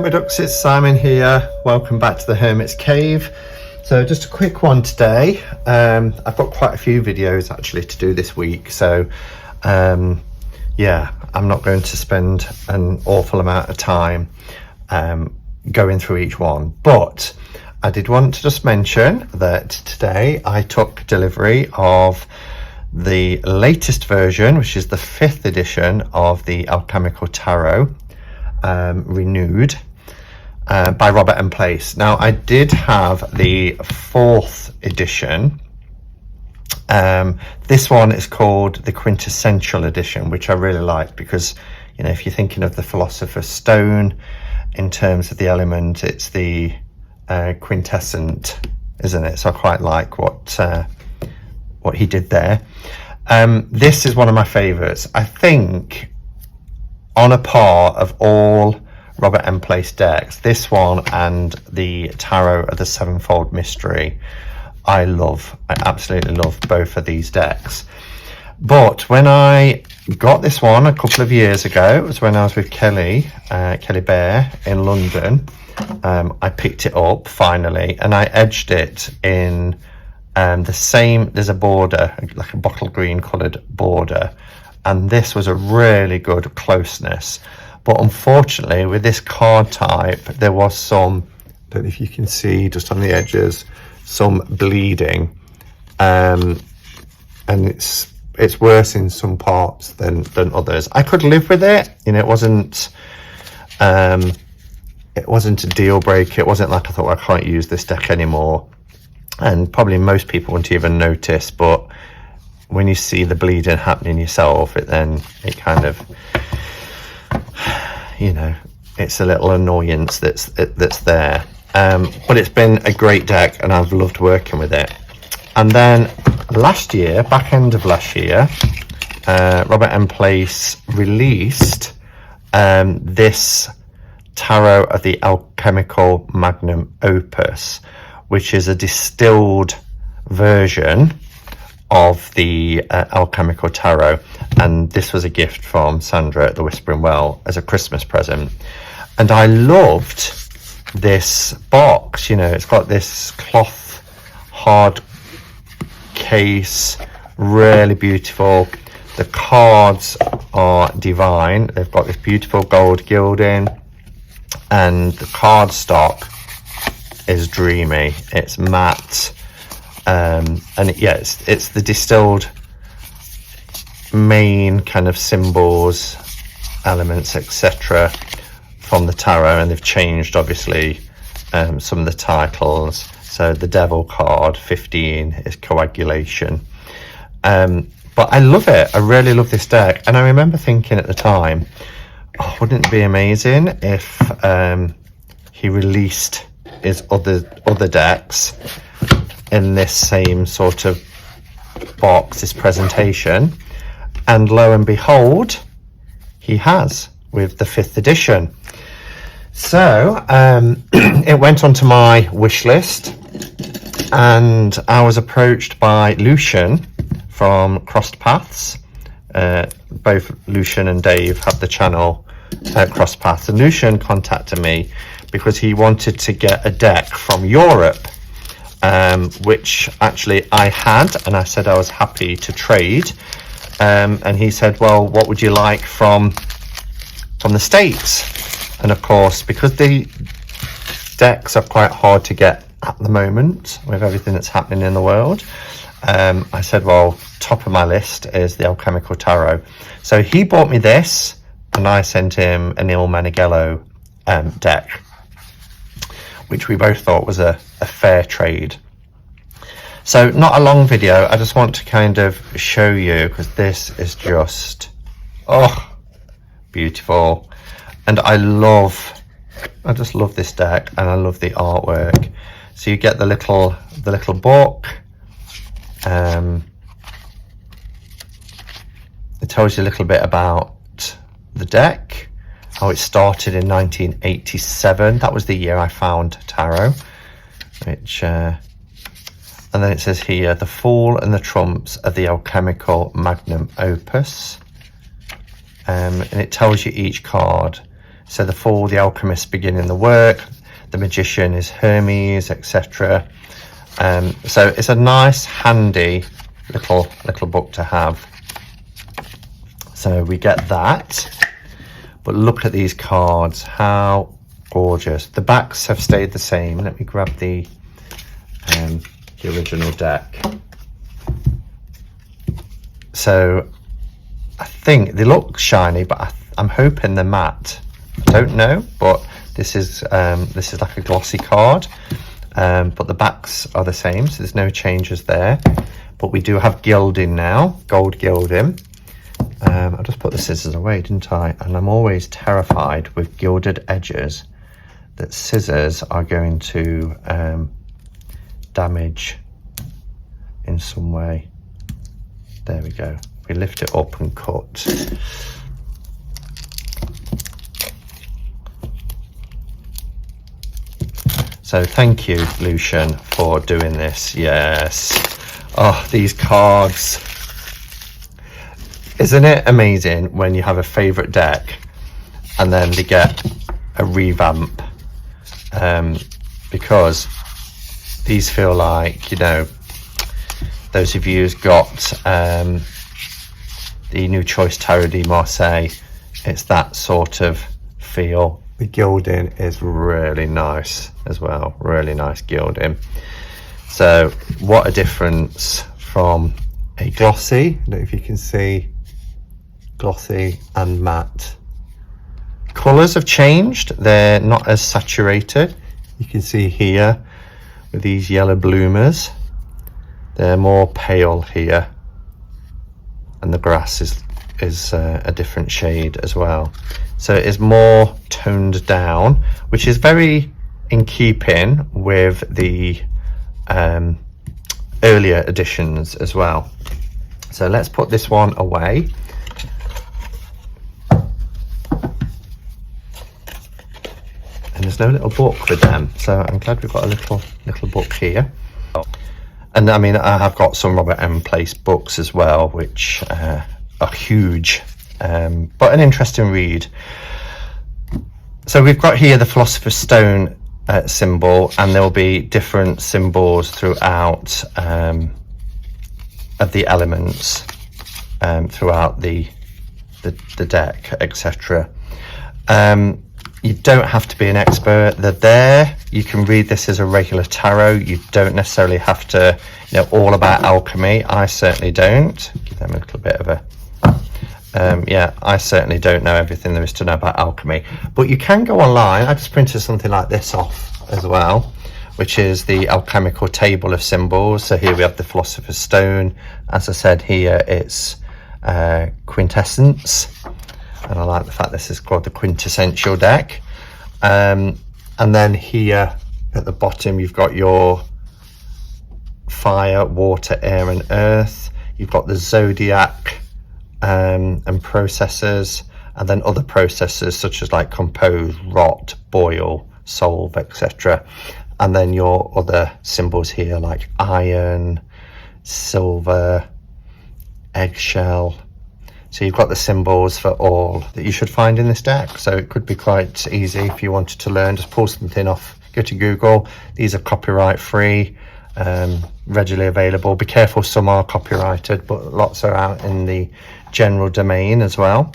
my ducks, it's Simon here. Welcome back to the Hermit's Cave. So just a quick one today. I've got quite a few videos actually to do this week, so yeah, I'm not going to spend an awful amount of time going through each one, but I did want to just mention that today I took delivery of the latest version, which is the 5th edition of the Alchemical Tarot, renewed by Robert M. Place. Now I did have the 4th edition. This one is called the Quintessential edition, which I really like because, you know, if you're thinking of the Philosopher's Stone in terms of the element, it's the quintessent, isn't it? So I quite like what he did there. This is one of my favorites. I think on a par of all Robert M. Place decks, this one and the Tarot of the Sevenfold Mystery, I absolutely love both of these decks. But when I got this one a couple of years ago, it was when I was with Kelly Bear in London. I picked it up finally and I edged it in the same, there's a border, like a bottle green coloured border, and this was a really good closeness. But unfortunately with this card type there was some, I don't know if you can see just on the edges, some bleeding, and it's worse in some parts than others. I could live with it, you know, it wasn't a deal breaker. It wasn't like I thought, well, I can't use this deck anymore. And probably most people wouldn't even notice, but when you see the bleeding happening yourself, it kind of, you know, it's a little annoyance that's there. But it's been a great deck and I've loved working with it. And then last year, back end of last year, Robert M. Place released this Tarot of the Alchemical Magnum Opus, which is a distilled version of the Alchemical Tarot, and this was a gift from Sandra at the Whispering Well as a Christmas present. And I loved this box, you know, it's got this cloth hard case, really beautiful. The cards are divine. They've got this beautiful gold gilding, and the card stock is dreamy. It's matte, and it's the distilled main kind of symbols, elements, etc. from the tarot, and they've changed obviously some of the titles. So the Devil card 15 is coagulation, but I love it. I really love this deck, and I remember thinking at the time, oh, wouldn't it be amazing if he released his other decks in this same sort of box, this presentation. And lo and behold, he has, with the 5th edition. So it went onto my wish list, and I was approached by Lucian from Crossed Paths. Both Lucian and Dave have the channel Crossed Paths, and Lucian contacted me because he wanted to get a deck from Europe, which actually I had, and I said I was happy to trade. And he said, well, what would you like from the States? And of course, because the decks are quite hard to get at the moment with everything that's happening in the world, I said, well, top of my list is the Alchemical Tarot. So he bought me this, and I sent him a Neil Meneghello deck, which we both thought was a fair trade. So not a long video, I just want to kind of show you, because this is just, oh, beautiful. And I just love this deck, and I love the artwork. So you get the little book. It tells you a little bit about the deck, how it started in 1987. That was the year I found tarot, which and then it says here, the Fool and the Trumps of the Alchemical Magnum Opus, and it tells you each card. So the Fool, the alchemist beginning the work, the magician is Hermes, etc. So it's a nice, handy little book to have. So we get that, but look at these cards, how gorgeous. The backs have stayed the same. Let me grab the original deck. So I think they look shiny, but I'm hoping they're matte. I don't know, but this is like a glossy card, but the backs are the same, so there's no changes there. But we do have gilding now, gold gilding. I just put the scissors away, didn't I? And I'm always terrified with gilded edges that scissors are going to damage in some way. There we go. We lift it up and cut. So thank you, Lucian, for doing this. Yes. Oh, these cards. Isn't it amazing when you have a favourite deck and then they get a revamp? Because these feel like, you know, those of you who's got the new Choice Tarot de Marseille, it's that sort of feel. The gilding is really nice as well, really nice gilding. So what a difference from a glossy, I don't know if you can see, glossy and matte. Colours have changed, they're not as saturated. You can see here with these yellow bloomers, they're more pale here, and the grass is a different shade as well. So it is more toned down, which is very in keeping with the earlier editions as well. So let's put this one away. And there's no little book with them, so I'm glad we've got a little book here. And I mean, I have got some Robert M. Place books as well, which are huge, but an interesting read. So we've got here the Philosopher's Stone symbol, and there will be different symbols throughout of the elements throughout the deck, etc. You don't have to be an expert. They're there. You can read this as a regular tarot. You don't necessarily have to know all about alchemy. I certainly don't. Give them a little bit of a yeah, I certainly don't know everything there is to know about alchemy, but you can go online. I just printed something like this off as well, which is the alchemical table of symbols. So here we have the Philosopher's Stone. As I said, here it's quintessence, and I like the fact this is called the Quintessential deck. And then here at the bottom you've got your fire, water, air and earth. You've got the zodiac and processes, and then other processes such as like compose, rot, boil, solve, etc. And then your other symbols here like iron, silver, eggshell. So you've got the symbols for all that you should find in this deck. So it could be quite easy if you wanted to learn. Just pull something off, go to Google. These are copyright free, readily available. Be careful, some are copyrighted, but lots are out in the general domain as well.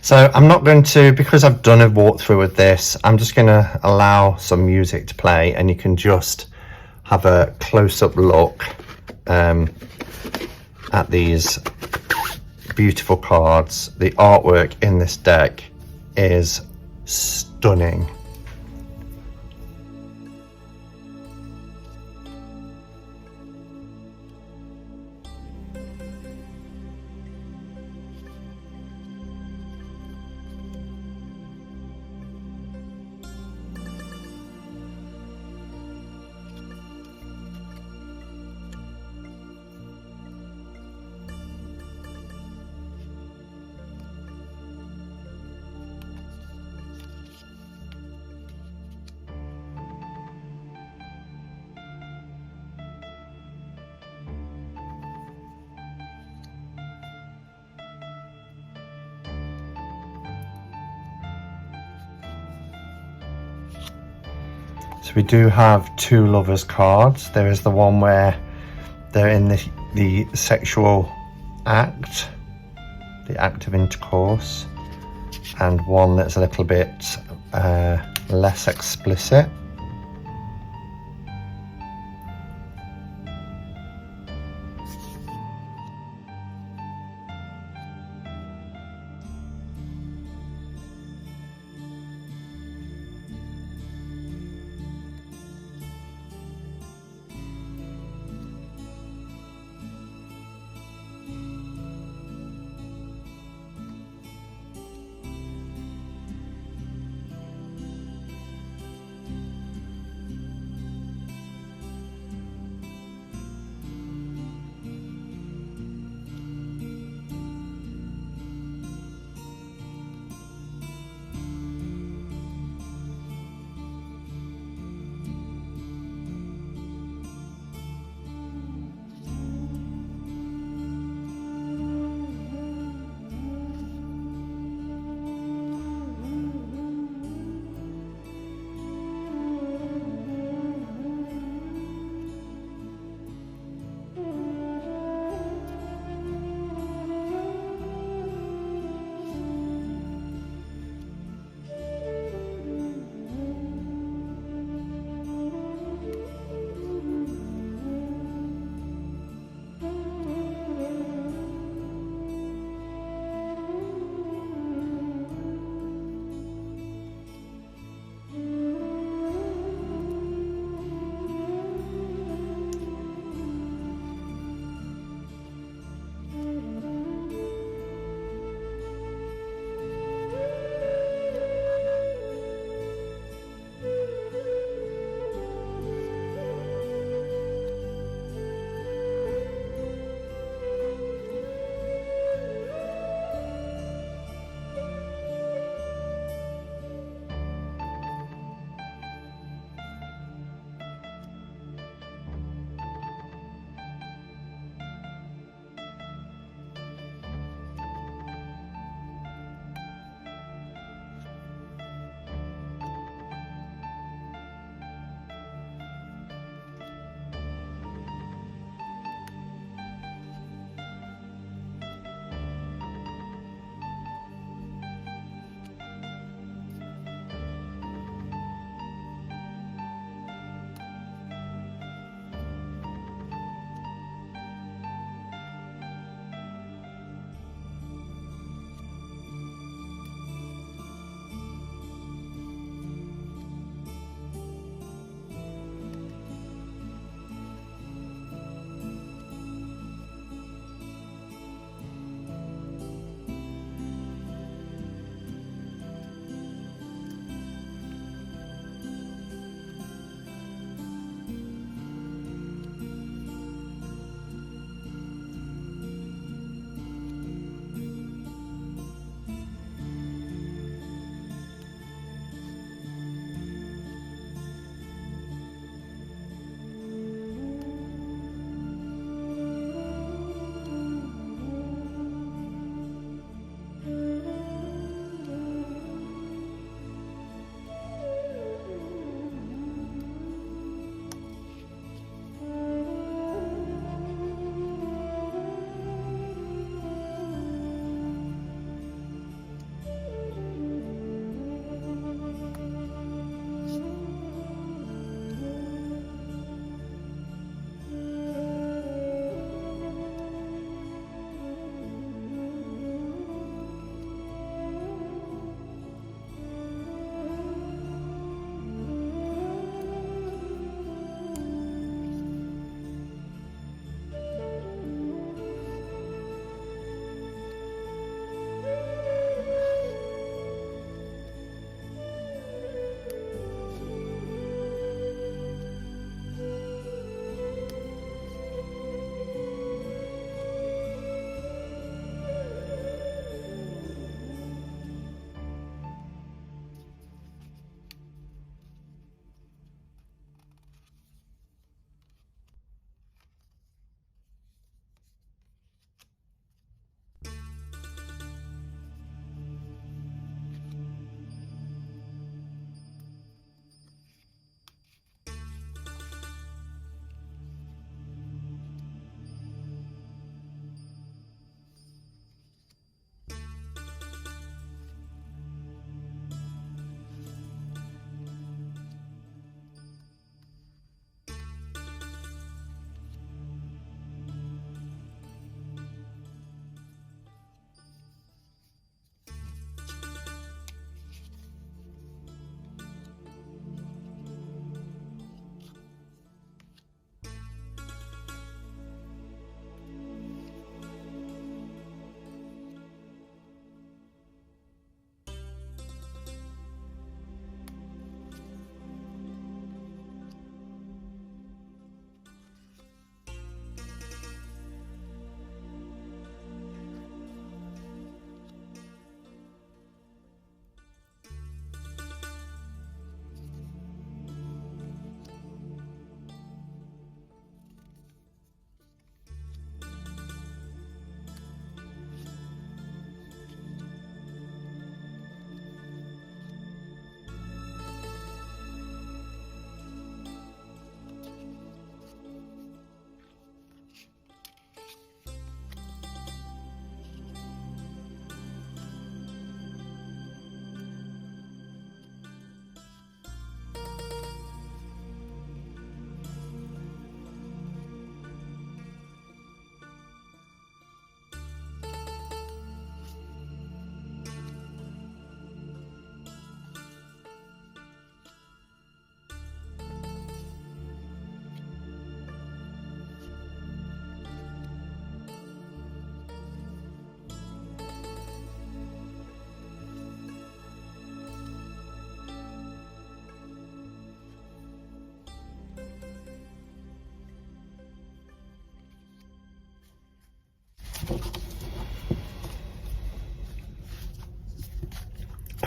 So I'm not going to, because I've done a walkthrough with this, I'm just going to allow some music to play, and you can just have a close-up look at these beautiful cards. The artwork in this deck is stunning. So we do have two lovers cards. There is the one where they're in the sexual act, the act of intercourse, and one that's a little bit less explicit.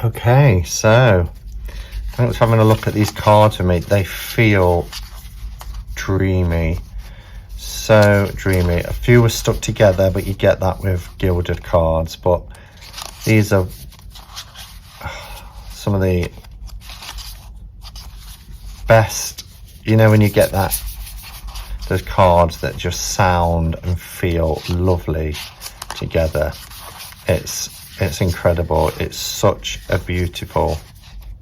Okay, so thanks for having a look at these cards with me. They feel dreamy, so dreamy. A few were stuck together, but you get that with gilded cards. But these are some of the best, you know, when you get that, those cards that just sound and feel lovely together. It's incredible. It's such a beautiful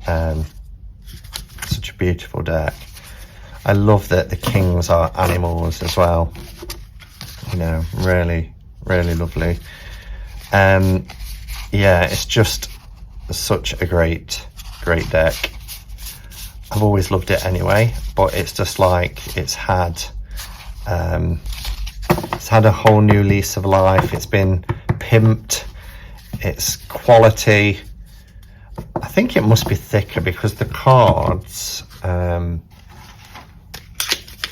deck. I love that the kings are animals as well, you know, really lovely. Yeah, it's just such a great deck. I've always loved it anyway, but it's just like it's had a whole new lease of life. It's been pimped. It's quality. I think it must be thicker because the cards,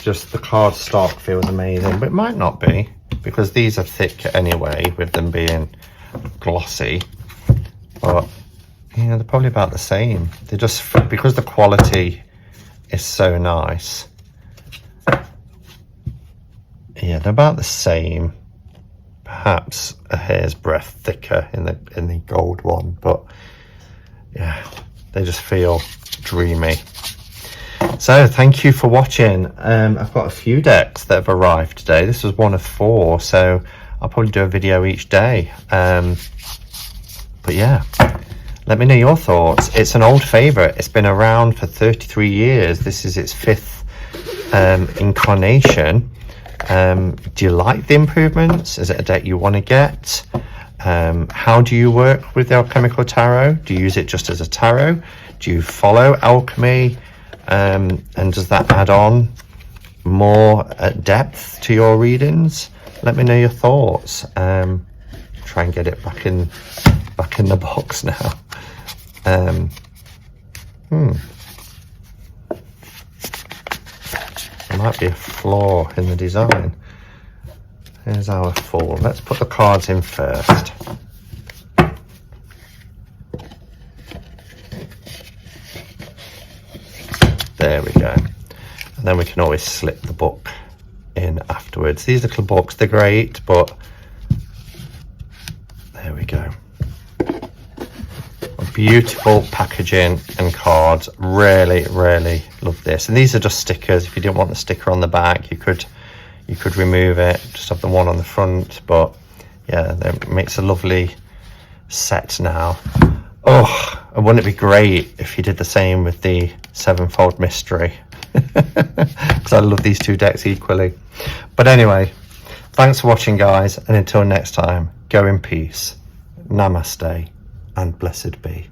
just the card stock feels amazing, but it might not be because these are thick anyway with them being glossy. But you know, they're probably about the same. They're just, because the quality is so nice. Yeah, they're about the same. Perhaps a hair's breadth thicker in the gold one, but yeah, they just feel dreamy. So thank you for watching. I've got a few decks that have arrived today. This was one of 4, so I'll probably do a video each day. But yeah, let me know your thoughts. It's an old favorite. It's been around for 33 years. This is its 5th incarnation. Do you like the improvements? Is it a deck you want to get? How do you work with the Alchemical Tarot? Do you use it just as a tarot? Do you follow alchemy? And does that add on more depth to your readings? Let me know your thoughts. Try and get it back in the box now. There might be a flaw in the design. Here's our 4. Let's put the cards in first. There we go. And then we can always slip the book in afterwards. These little books, they're great, but there we go. Beautiful packaging and cards. Really love this. And these are just stickers. If you didn't want the sticker on the back, you could remove it, just have the one on the front. But yeah, that makes a lovely set now. Oh, and wouldn't it be great if you did the same with the 7-fold mystery? Because I love these 2 decks equally. But anyway, thanks for watching, guys, and until next time, go in peace. Namaste and blessed be.